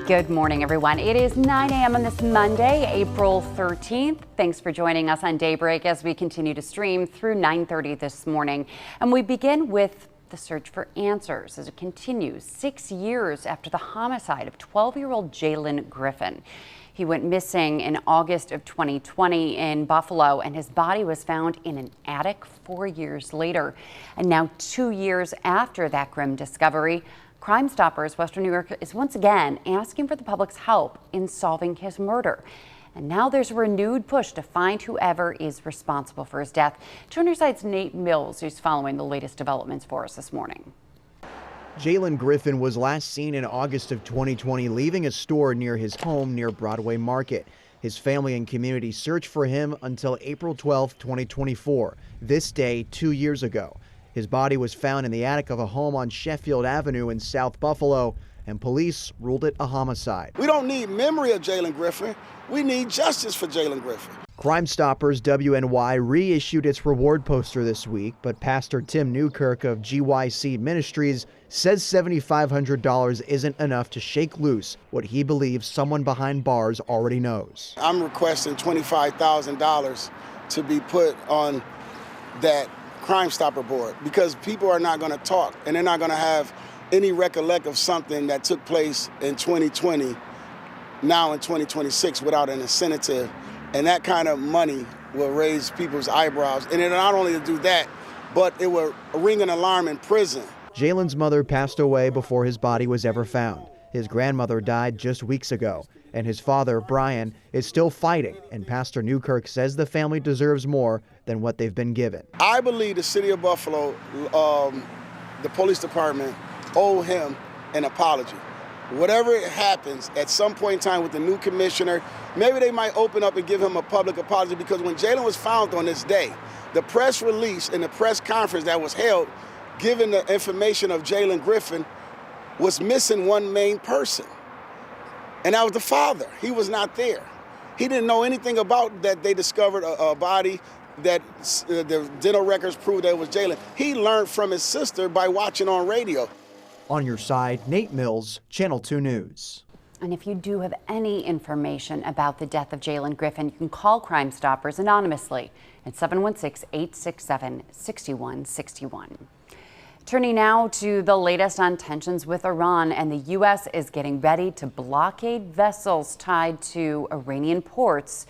Good morning, everyone. It is 9 a.m. on this Monday, April 13th. Thanks for joining us on Daybreak as we continue to stream through 9:30 this morning. And we begin with the search for answers as it continues 6 years after the homicide of 12-year-old Jaylen Griffin. He went missing in August of 2020 in Buffalo, and his body was found in an attic 4 years later. And now 2 years after that grim discovery, Crime Stoppers Western New York is once again asking for the public's help in solving his murder. And now there's a renewed push to find whoever is responsible for his death. Turn your side's Nate Mills, who's following the latest developments for us this morning. Jaylen Griffin was last seen in August of 2020 leaving a store near his home near Broadway Market. His family and community searched for him until April 12, 2024, this day 2 years ago. His body was found in the attic of a home on Sheffield Avenue in South Buffalo, and police ruled it a homicide. We don't need memory of Jaylen Griffin. We need justice for Jaylen Griffin. Crime Stoppers WNY reissued its reward poster this week, but Pastor Tim Newkirk of GYC Ministries says $7,500 isn't enough to shake loose what he believes someone behind bars already knows. I'm requesting $25,000 to be put on that Crime Stopper board because people are not going to talk and they're not going to have any recollect of something that took place in 2020, now in 2026 without an incentive. And that kind of money will raise people's eyebrows. And it not only to do that, but it will ring an alarm in prison. Jaylen's mother passed away before his body was ever found. His grandmother died just weeks ago, and his father, Brian, is still fighting, and Pastor Newkirk says the family deserves more than what they've been given. I believe the city of Buffalo, the police department, owe him an apology. Whatever happens at some point in time with the new commissioner, maybe they might open up and give him a public apology, because when Jaylen was found on this day, the press release and the press conference that was held, given the information of Jaylen Griffin, was missing one main person, and that was the father. He was not there. He didn't know anything about that. They discovered a body that the dental records proved that it was Jaylen. He learned from his sister by watching on radio. On your side, Nate Mills, Channel 2 News. And if you do have any information about the death of Jaylen Griffin, you can call Crime Stoppers anonymously at 716-867-6161. Turning now to the latest on tensions with Iran, and the U.S. is getting ready to blockade vessels tied to Iranian ports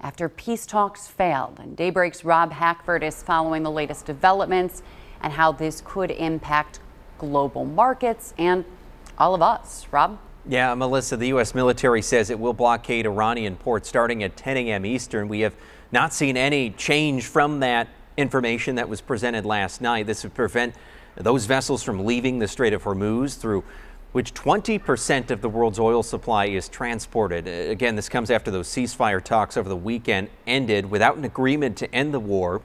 after peace talks failed. And Daybreak's Rob Hackford is following the latest developments and how this could impact global markets and all of us. Rob? Yeah, Melissa, the U.S. military says it will blockade Iranian ports starting at 10 a.m. Eastern. We have not seen any change from that information that was presented last night. This would prevent those vessels from leaving the Strait of Hormuz, through which 20% of the world's oil supply is transported. Again, this comes after those ceasefire talks over the weekend ended without an agreement to end the war.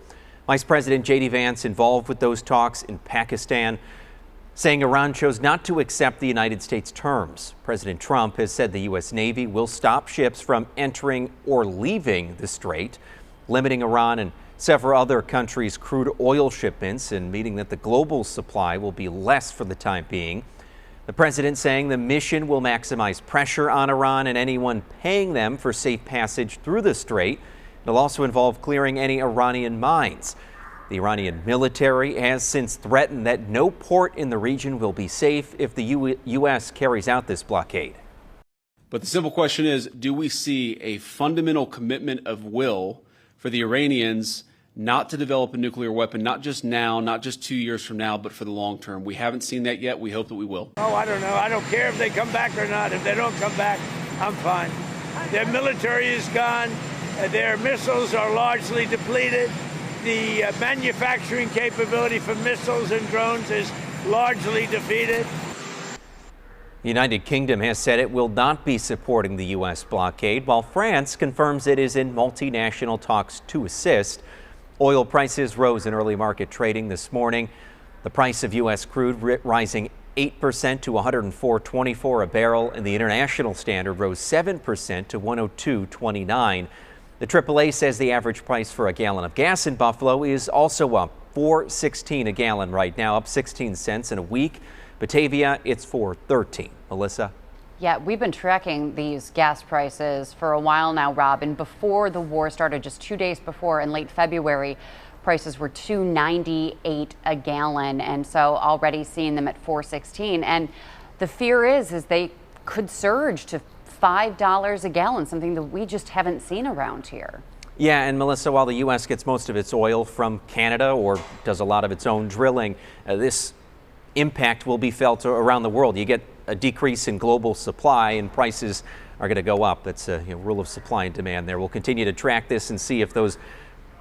Vice President J.D. Vance involved with those talks in Pakistan, saying Iran chose not to accept the United States terms. President Trump has said the U.S. Navy will stop ships from entering or leaving the strait, limiting Iran and several other countries' crude oil shipments, and meaning that the global supply will be less for the time being. The president saying the mission will maximize pressure on Iran and anyone paying them for safe passage through the strait. It'll also involve clearing any Iranian mines. The Iranian military has since threatened that no port in the region will be safe if the U.S. carries out this blockade. But the simple question is, do we see a fundamental commitment of will for the Iranians not to develop a nuclear weapon, not just now, not just 2 years from now, but for the long term? We haven't seen that yet. We hope that we will. Oh, I don't know. I don't care if they come back or not. If they don't come back, I'm fine. Their military is gone. Their missiles are largely depleted. The manufacturing capability for missiles and drones is largely defeated. The United Kingdom has said it will not be supporting the U.S. blockade, while France confirms it is in multinational talks to assist. Oil prices rose in early market trading this morning. The price of U.S. crude rising 8% to $104.24 a barrel, and the international standard rose 7% to $102.29. The AAA says the average price for a gallon of gas in Buffalo is also up $4.16 a gallon right now, up 16 cents in a week. Batavia, it's $4.13. Melissa? Yeah, we've been tracking these gas prices for a while now, Rob, and before the war started, just 2 days before in late February, prices were $2.98 a gallon, and so already seeing them at $4.16. And the fear is they could surge to $5 a gallon, something that we just haven't seen around here. Yeah, and Melissa, while the U.S. gets most of its oil from Canada or does a lot of its own drilling, this impact will be felt around the world. You get a decrease in global supply and prices are going to go up. That's a rule of supply and demand there. We'll continue to track this and see if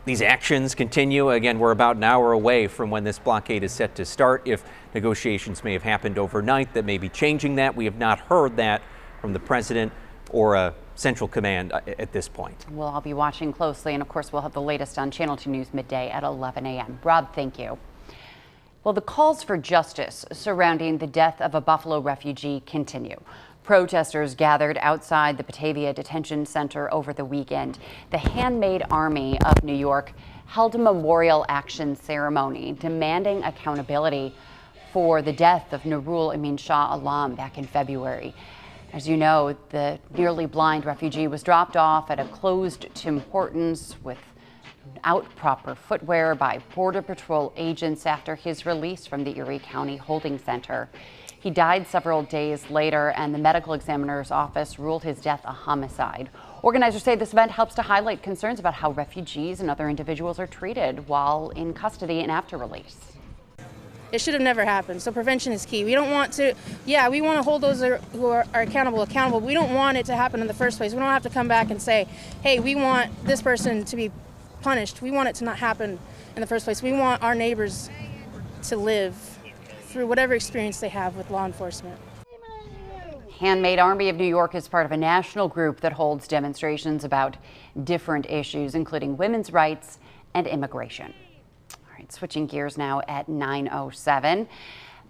these actions continue. Again, we're about an hour away from when this blockade is set to start. If negotiations may have happened overnight that may be changing that, we have not heard that from the president or a central command at this point. We'll all be watching closely, and of course we'll have the latest on Channel 2 News midday at 11 a.m. Rob, thank you. Well, the calls for justice surrounding the death of a Buffalo refugee continue. Protesters gathered outside the Batavia Detention Center over the weekend. The Handmaid Army of New York held a memorial action ceremony demanding accountability for the death of Nurul Amin Shah Alam back in February. As you know, the nearly blind refugee was dropped off at a closed Tim Hortons without proper footwear by Border Patrol agents after his release from the Erie County Holding Center. He died several days later, and the medical examiner's office ruled his death a homicide. Organizers say this event helps to highlight concerns about how refugees and other individuals are treated while in custody and after release. It should have never happened. So prevention is key. We don't want to, we want to hold those who are accountable. We don't want it to happen in the first place. We don't have to come back and say, hey, we want this person to be punished. We want it to not happen in the first place. We want our neighbors to live through whatever experience they have with law enforcement. Handmaid Army of New York is part of a national group that holds demonstrations about different issues, including women's rights and immigration. All right, switching gears now at 9:07.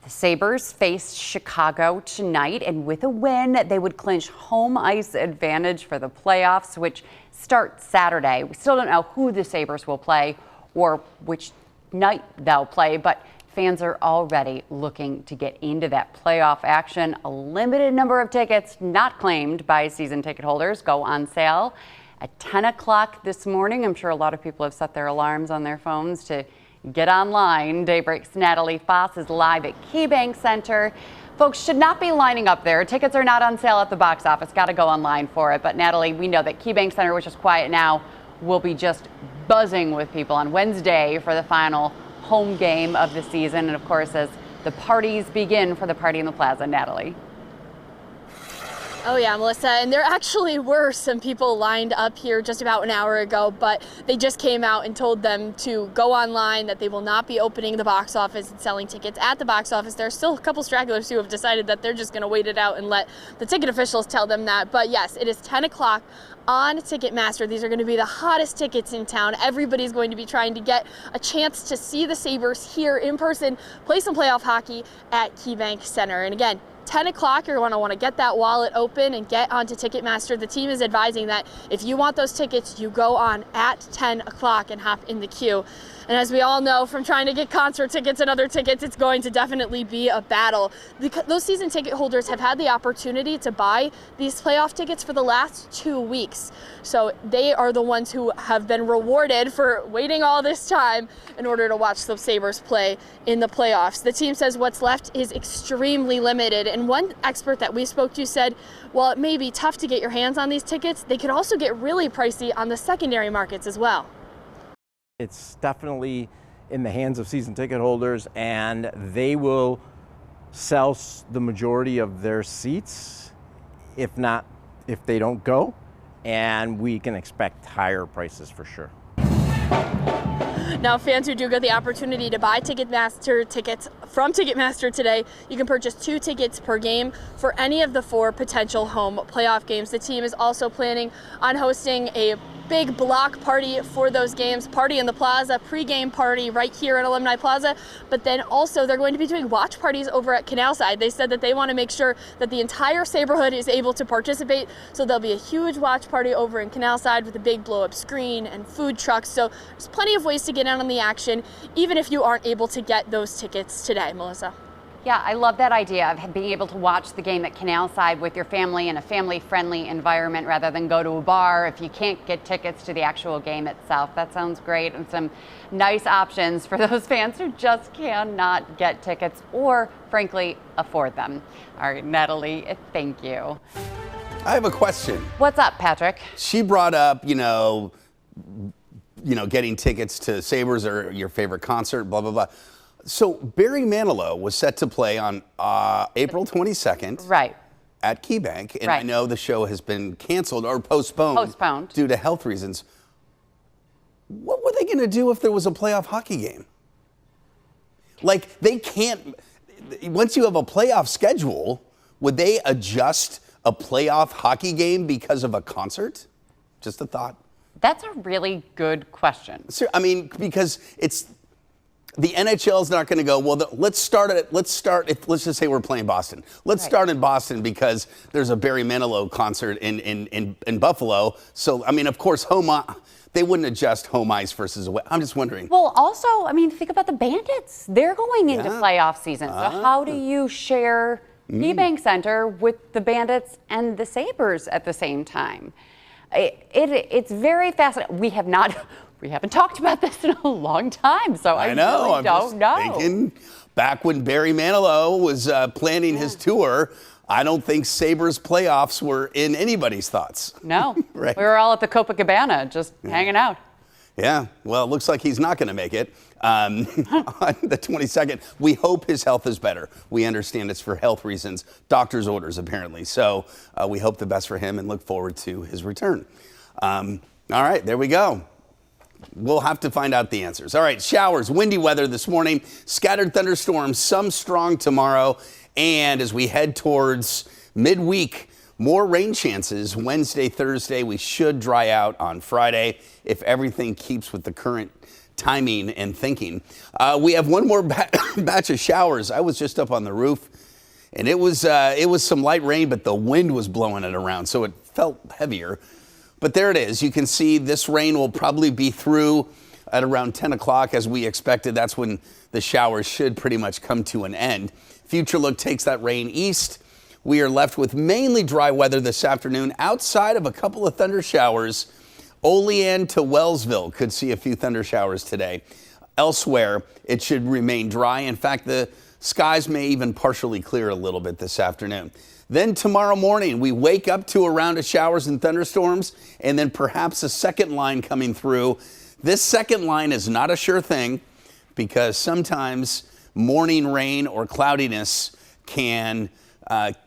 The Sabres face Chicago tonight, and with a win, they would clinch home ice advantage for the playoffs, which start Saturday. We still don't know who the Sabres will play or which night they'll play, but fans are already looking to get into that playoff action. A limited number of tickets not claimed by season ticket holders go on sale at 10 o'clock this morning. I'm sure a lot of people have set their alarms on their phones to get online. Daybreak's Natalie Foss is live at KeyBank Center. Folks should not be lining up there. Tickets are not on sale at the box office. Got to go online for it. But Natalie, we know that KeyBank Center, which is quiet now, will be just buzzing with people on Wednesday for the final home game of the season, and of course as the parties begin for the Party in the Plaza. Natalie. Oh yeah, Melissa, and there actually were some people lined up here just about an hour ago, but they just came out and told them to go online, that they will not be opening the box office and selling tickets at the box office. There are still a couple stragglers who have decided that they're just going to wait it out and let the ticket officials tell them that. But yes, it is 10 o'clock on Ticketmaster. These are going to be the hottest tickets in town. Everybody's going to be trying to get a chance to see the Sabres here in person, play some playoff hockey at KeyBank Center. And again, 10 o'clock, you're going to want to get that wallet open and get onto Ticketmaster. The team is advising that if you want those tickets, you go on at 10 o'clock and hop in the queue. And as we all know from trying to get concert tickets and other tickets, it's going to definitely be a battle. Those season ticket holders have had the opportunity to buy these playoff tickets for the last 2 weeks. So they are the ones who have been rewarded for waiting all this time in order to watch the Sabres play in the playoffs. The team says what's left is extremely limited. And one expert that we spoke to said, while it may be tough to get your hands on these tickets, they could also get really pricey on the secondary markets as well. It's definitely in the hands of season ticket holders, and they will sell the majority of their seats, if they don't go, and we can expect higher prices for sure. Now, fans who do get the opportunity to buy Ticketmaster tickets from Ticketmaster today, you can purchase 2 tickets per game for any of the 4 potential home playoff games. The team is also planning on hosting a big block party for those games, Party in the Plaza, pregame party right here at Alumni Plaza, but then also they're going to be doing watch parties over at Canalside. They said that they want to make sure that the entire Saberhood is able to participate, so there'll be a huge watch party over in Canalside with a big blow-up screen and food trucks, so there's plenty of ways to get in on the action, even if you aren't able to get those tickets today. Melissa. Yeah, I love that idea of being able to watch the game at Canal Side with your family in a family-friendly environment rather than go to a bar if you can't get tickets to the actual game itself. That sounds great, and some nice options for those fans who just cannot get tickets or, frankly, afford them. All right, Natalie, thank you. I have a question. What's up, Patrick? She brought up, getting tickets to Sabres or your favorite concert, blah, blah, blah. So Barry Manilow was set to play on April 22nd. Right. At KeyBank, and right. I know the show has been canceled or postponed due to health reasons. What were they going to do if there was a playoff hockey game? Like, they can't, once you have a playoff schedule, would they adjust a playoff hockey game because of a concert? Just a thought. That's a really good question. I mean, because it's, the NHL is not going to go, well, let's just say we're playing Boston. Let's start in Boston because there's a Barry Manilow concert in Buffalo. So, I mean, of course, they wouldn't adjust home ice versus away. I'm just wondering. Well, also, I mean, think about the Bandits. They're going into playoff season. So how do you share KeyBank Center with the Bandits and the Sabres at the same time? It's very fascinating. We haven't talked about this in a long time, so I know. Really don't know. Thinking back when Barry Manilow was planning his tour, I don't think Sabres playoffs were in anybody's thoughts. No, right. We were all at the Copacabana just hanging out. Yeah, well, it looks like he's not going to make it on the 22nd. We hope his health is better. We understand it's for health reasons, doctor's orders apparently. So we hope the best for him and look forward to his return. All right, there we go. We'll have to find out the answers. All right, showers, windy weather this morning, scattered thunderstorms, some strong tomorrow. And as we head towards midweek, more rain chances Wednesday, Thursday. We should dry out on Friday if everything keeps with the current timing and thinking. We have one more batch of showers. I was just up on the roof, and it was some light rain, but the wind was blowing it around, so it felt heavier. But there it is. You can see this rain will probably be through at around 10 o'clock as we expected. That's when the showers should pretty much come to an end. Future look takes that rain east. We are left with mainly dry weather this afternoon outside of a couple of thunder showers. Olean to Wellsville could see a few thunder showers today. Elsewhere, it should remain dry. In fact, the skies may even partially clear a little bit this afternoon. Then tomorrow morning, we wake up to a round of showers and thunderstorms, and then perhaps a second line coming through. This second line is not a sure thing because sometimes morning rain or cloudiness can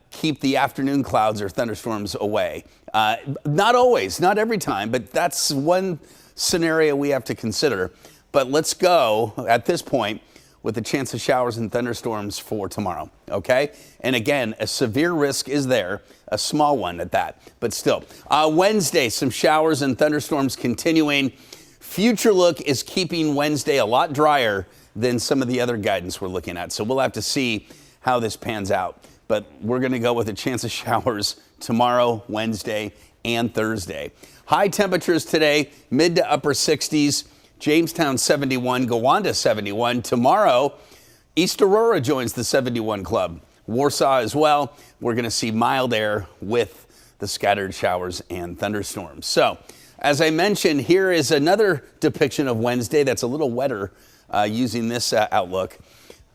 keep the afternoon clouds or thunderstorms away. Not always, not every time, but that's one scenario we have to consider. But let's go at this point with a chance of showers and thunderstorms for tomorrow, okay? And again, a severe risk is there, a small one at that, but still. Wednesday, some showers and thunderstorms continuing. Future look is keeping Wednesday a lot drier than some of the other guidance we're looking at. So we'll have to see how this pans out. But we're going to go with a chance of showers tomorrow, Wednesday, and Thursday. High temperatures today, mid to upper 60s. Jamestown 71, Gowanda 71. Tomorrow, East Aurora joins the 71 club. Warsaw as well. We're going to see mild air with the scattered showers and thunderstorms. So, as I mentioned, here is another depiction of Wednesday that's a little wetter using this outlook.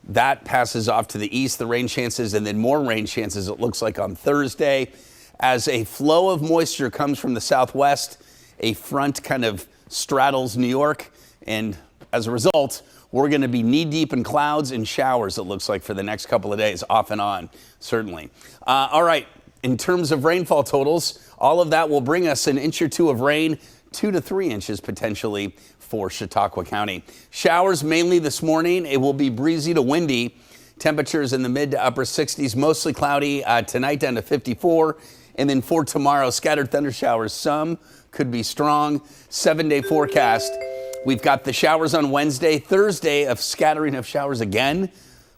That passes off to the east, the rain chances, and then more rain chances, it looks like, on Thursday. As a flow of moisture comes from the southwest, a front kind of straddles New York, and as a result, we're going to be knee-deep in clouds and showers, it looks like, for the next couple of days, off and on, certainly. All right, in terms of rainfall totals, all of that will bring us an inch or two of rain, 2 to 3 inches potentially for Chautauqua County. Showers mainly this morning. It will be breezy to windy. Temperatures in the mid to upper 60s, mostly cloudy tonight down to 54. And then for tomorrow, scattered thunder showers. Some could be strong. 7-day forecast. We've got the showers on Wednesday, Thursday, of scattering of showers again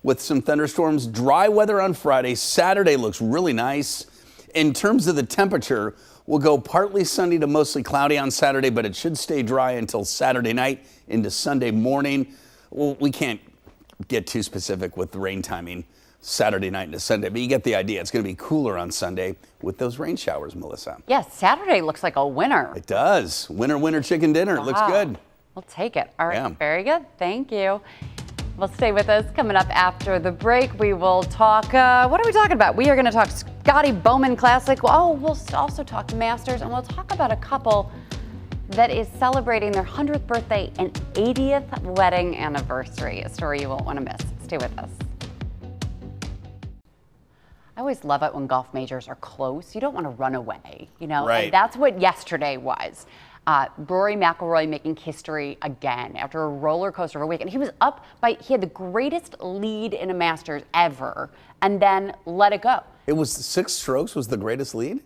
with some thunderstorms. Dry weather on Friday. Saturday looks really nice. In terms of the temperature, we'll go partly sunny to mostly cloudy on Saturday, but it should stay dry until Saturday night into Sunday morning. Well, we can't get too specific with the rain timing. Saturday night into Sunday. But you get the idea. It's going to be cooler on Sunday with those rain showers, Melissa. Yes, Saturday looks like a winner. It does. Winner, winner, chicken dinner. It looks good. We'll take it. All right, Yeah. Very good. Thank you. Well, stay with us. Coming up after the break, we will talk, what are we talking about? We are going to talk Scotty Bowman Classic. Oh, we'll also talk Masters, and we'll talk about a couple that is celebrating their 100th birthday and 80th wedding anniversary, a story you won't want to miss. Stay with us. I always love it when golf majors are close. You don't want to run away, you know? Right. And that's what yesterday was. Rory McIlroy making history again after a roller coaster of a weekend. He was up he had the greatest lead in a Masters ever, and then let it go. It was 6 strokes was the greatest lead?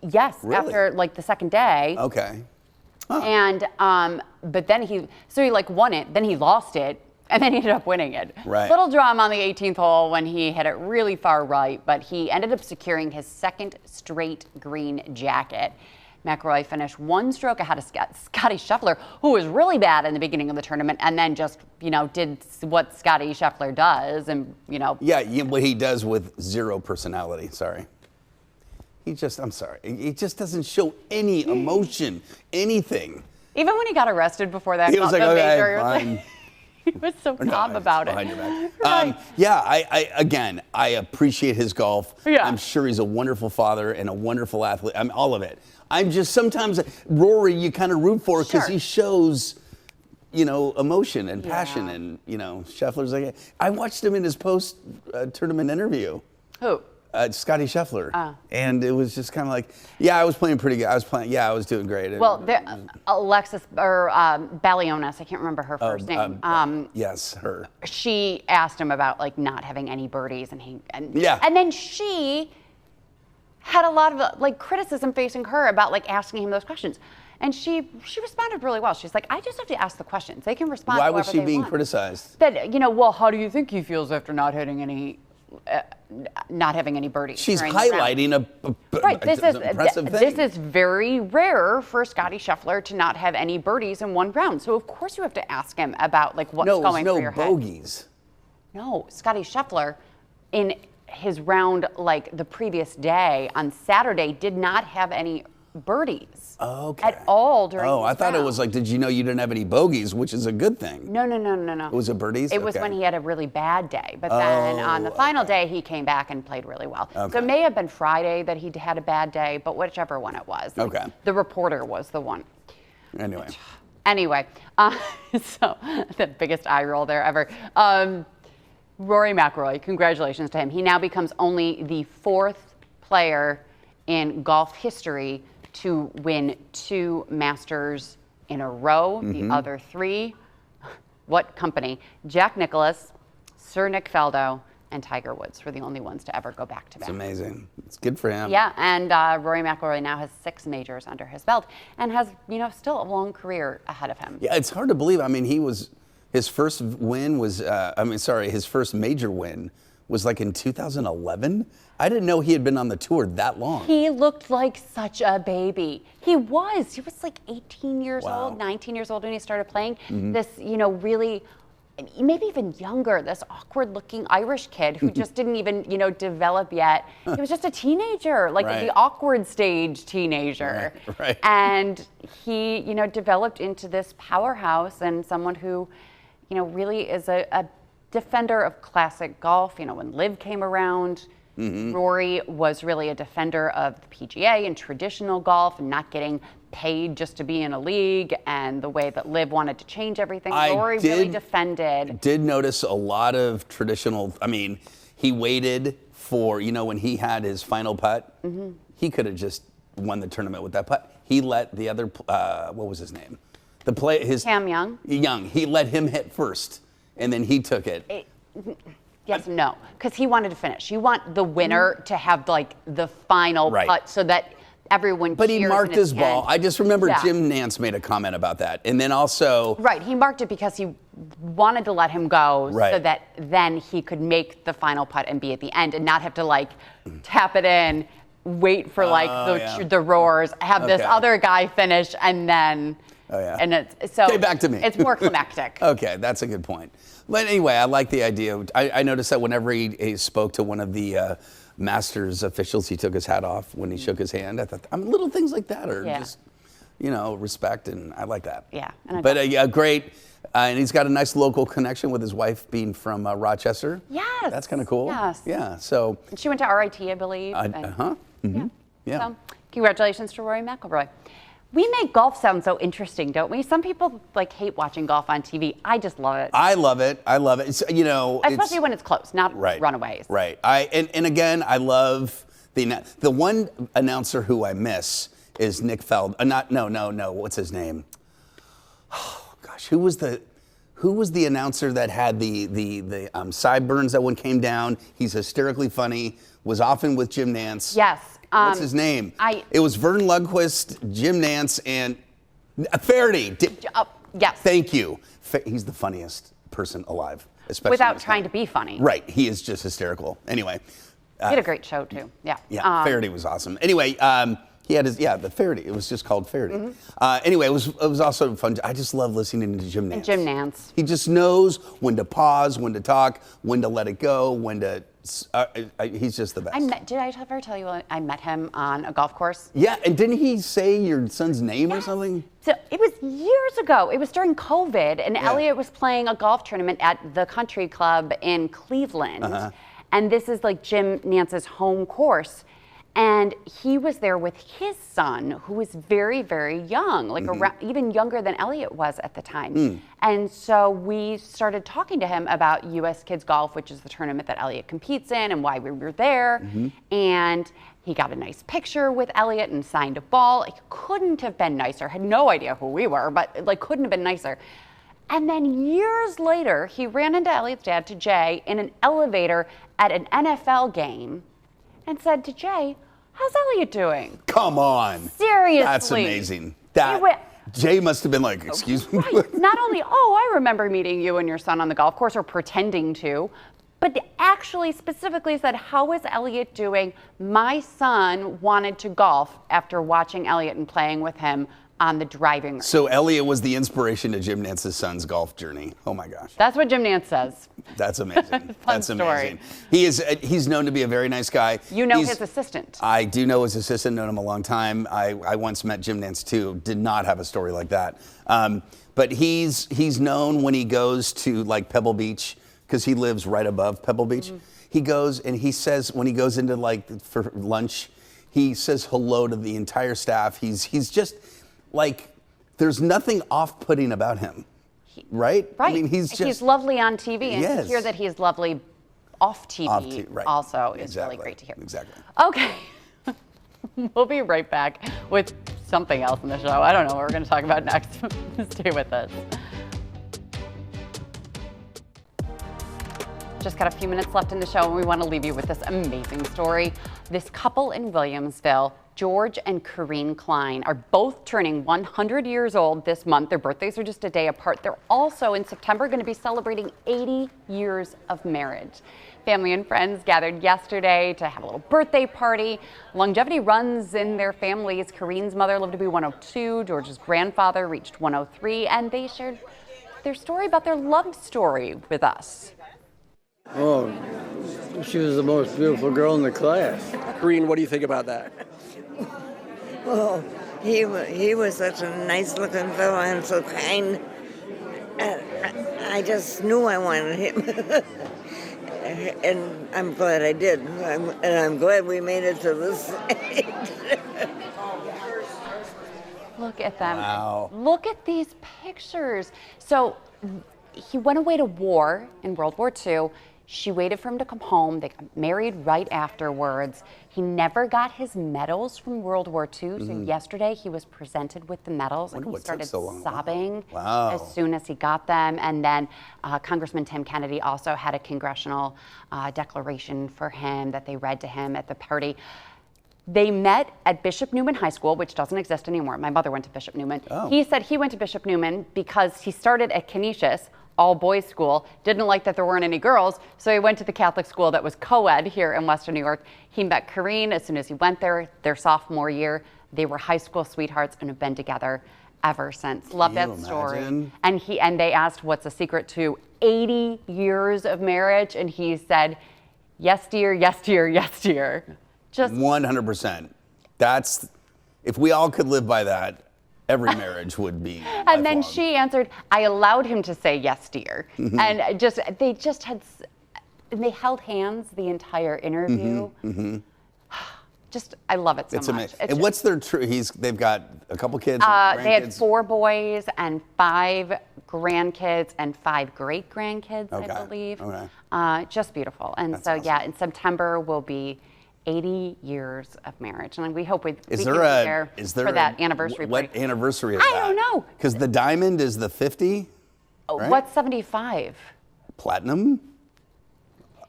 Yes, Really? after like the second day. Okay. Huh. And, but then he won it, then he lost it, and then he ended up winning it. Right. Little drama on the 18th hole when he hit it really far right, but he ended up securing his second straight green jacket. McIlroy finished 1 stroke ahead of Scotty Scheffler, who was really bad in the beginning of the tournament, and then just, did what Scotty Scheffler does, and, Yeah, what he does with 0 personality, sorry. I'm sorry, he just doesn't show any emotion, anything. Even when he got arrested before that, He was like, okay, major, fine. he was so calm about it. Behind your back. Right. I appreciate his golf. Yeah. I'm sure he's a wonderful father and a wonderful athlete. All of it. I'm just sometimes Rory, you kind of root for because he shows, emotion and passion, and Scheffler's like. I watched him in his post-tournament interview. Who? Scotty Scheffler, and it was just kind of like, I was playing pretty good. I was doing great. Well, Alexis or Balionis, I can't remember her first name. Yes, her. She asked him about not having any birdies, and then she had a lot of criticism facing her about asking him those questions, and she responded really well. She's like, I just have to ask the questions. They can respond. Why was she being criticized? That how do you think he feels after not hitting any? Not having any birdies. She's highlighting an impressive thing. This is very rare for Scotty Scheffler to not have any birdies in 1 round. So of course you have to ask him about what's going through your head. No bogeys. No, Scotty Scheffler in his round the previous day on Saturday did not have any birdies at all during his I thought round. it was did you know you didn't have any bogeys, which is a good thing. No. It was a birdies? It was when he had a really bad day. But then on the final day, he came back and played really well. Okay. So it may have been Friday that he had a bad day, but whichever one it was. The reporter was the one. Anyway, so the biggest eye roll there ever. Rory McIlroy, congratulations to him. He now becomes only the 4th player in golf history to win 2 Masters in a row. The other 3, what company? Jack Nicklaus, Sir Nick Faldo, and Tiger Woods were the only ones to ever go back-to-back. It's amazing. It's good for him. Yeah, and Rory McIlroy now has 6 majors under his belt and has, still a long career ahead of him. Yeah, it's hard to believe. I mean, his first win was, his first major win was in 2011. I didn't know he had been on the tour that long. He looked like such a baby. He was 18 years old, 19 years old when he started playing. This, really, maybe even younger, this awkward looking Irish kid who just didn't even, develop yet. He was just a teenager, the awkward stage teenager. Right. And he, developed into this powerhouse and someone who, really is a defender of classic golf. When Liv came around, Rory was really a defender of the PGA and traditional golf and not getting paid just to be in a league, and the way that Liv wanted to change everything. Rory really defended. Did notice a lot of traditional, he waited for, when he had his final putt, he could have just won the tournament with that putt. He let the other, what was his name? Cam Young. He let him hit first, and then he took it. Yes, no, because he wanted to finish. You want the winner to have the final putt so that everyone. But he marked his ball. End. I just remember Jim Nance made a comment about that, and then also. Right, he marked it because he wanted to let him go so that then he could make the final putt and be at the end and not have to tap it in, wait for the roars, have this other guy finish, and then. Oh, yeah. And it's so Okay, back to me. It's more climactic. Okay, that's a good point. But anyway, I like the idea. I noticed that whenever he spoke to one of the Masters officials, he took his hat off when he shook his hand. I thought, little things like that are just, respect, and I like that. Yeah. But great. And he's got a nice local connection with his wife being from Rochester. Yes. That's kind of cool. Yes. Yeah. So. And she went to RIT, I believe. Yeah. So, congratulations to Rory McIlroy. We make golf sound so interesting, don't we? Some people hate watching golf on TV. I just love it. I love it. It's, especially when it's close, not runaways. Right. And again, I love the one announcer who I miss is Nick Feld. No. What's his name? Oh gosh, who was the announcer that had the sideburns that one came down? He's hysterically funny. Was often with Jim Nance. Yes. What's his name? It was Vern Lundquist, Jim Nance, and Faraday. Yes. Thank you. He's the funniest person alive, especially without trying to be funny. Right. He is just hysterical. Anyway. He had a great show too. Yeah. Yeah. Faraday was awesome. Anyway, he had the Faraday. It was just called Faraday. Mm-hmm. Anyway, it was also fun. I just love listening to Jim Nance. And Jim Nance. He just knows when to pause, when to talk, when to let it go, when to. He's just the best. Did I ever tell you I met him on a golf course? Yeah, and didn't he say your son's name or something? So it was years ago. It was during COVID, and Elliot was playing a golf tournament at the country club in Cleveland. And this is Jim Nance's home course. And he was there with his son, who was very, very young, around, even younger than Elliot was at the time. And so we started talking to him about U.S. Kids Golf, which is the tournament that Elliot competes in, and why we were there. And he got a nice picture with Elliot and signed a ball. It couldn't have been nicer. Had no idea who we were, but couldn't have been nicer. And then years later, he ran into Elliot's dad, to Jay, in an elevator at an NFL game and said to Jay, "How's Elliot doing?" Come on. Seriously. That's amazing. Jay must have been like, excuse me. Right. Not only, I remember meeting you and your son on the golf course, or pretending to, but actually specifically said, "How is Elliot doing? My son wanted to golf after watching Elliot and playing with him on the driving range." So Elliot was the inspiration to Jim Nance's son's golf journey. Oh my gosh. That's what Jim Nance says. That's amazing. That's story. amazing. He's known to be a very nice guy. You know his assistant. I do know his assistant, known him a long time. I once met Jim Nance too. Did not have a story like that. But he's known when he goes to Pebble Beach, because he lives right above Pebble Beach. He goes and he says, when he goes into for lunch, he says hello to the entire staff. He's just there's nothing off-putting about him, right? Right. I mean, he's lovely on TV, and to hear that he's lovely off TV also is really great to hear. Exactly. Okay. We'll be right back with something else in the show. I don't know what we're going to talk about next. Stay with us. Just got a few minutes left in the show, and we want to leave you with this amazing story. This couple in Williamsville, George and Corrine Klein, are both turning 100 years old this month. Their birthdays are just a day apart. They're also in September going to be celebrating 80 years of marriage. Family and friends gathered yesterday to have a little birthday party. Longevity runs in their families. Corrine's mother lived to be 102. George's grandfather reached 103, and they shared their story about their love story with us. Oh, she was the most beautiful girl in the class. Corrine, what do you think about that? Well, he was such a nice-looking fellow and so kind. I just knew I wanted him. And I'm glad I did. And I'm glad we made it to this age. Look at them. Wow. Look at these pictures. So he went away to war in World War II. She waited for him to come home. They got married right afterwards. He never got his medals from World War II. So yesterday he was presented with the medals, and he started sobbing as soon as he got them. And then Congressman Tim Kennedy also had a congressional declaration for him that they read to him at the party. They met at Bishop Neumann High School, which doesn't exist anymore. My mother went to Bishop Neumann. He said he went to Bishop Neumann because he started at Canisius, all-boys school, didn't like that there weren't any girls, so he went to the Catholic school that was co-ed here in Western New York. He met Corrine as soon as he went there, their sophomore year. They were high school sweethearts and have been together ever since. Love Can that you story. imagine? And they asked what's the secret to 80 years of marriage, and he said, yes dear, yes dear, yes dear. Just 100%. That's, if we all could live by that, every marriage would be And then lifelong. she answered, I allowed him to say yes dear. And they held hands the entire interview. Just, I love it so It's much. amazing. It's And what's their they've got a couple kids, they had grandkids? 4 boys and 5 grandkids and 5 great grandkids, Okay. I believe. Okay. Just beautiful. And That's so, awesome. yeah, in September will be 80 years of marriage. And we hope we can be Is there there for a- that anniversary What party. anniversary is I that? don't know. Because the diamond is the 50, right? What's 75? Platinum?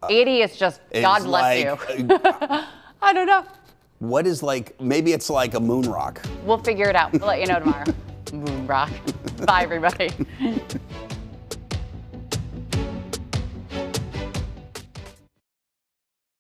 80 is just, God Is bless you. I don't know. What is maybe it's like a moon rock. We'll figure it out. We'll let you know tomorrow. Moon rock. Bye, everybody.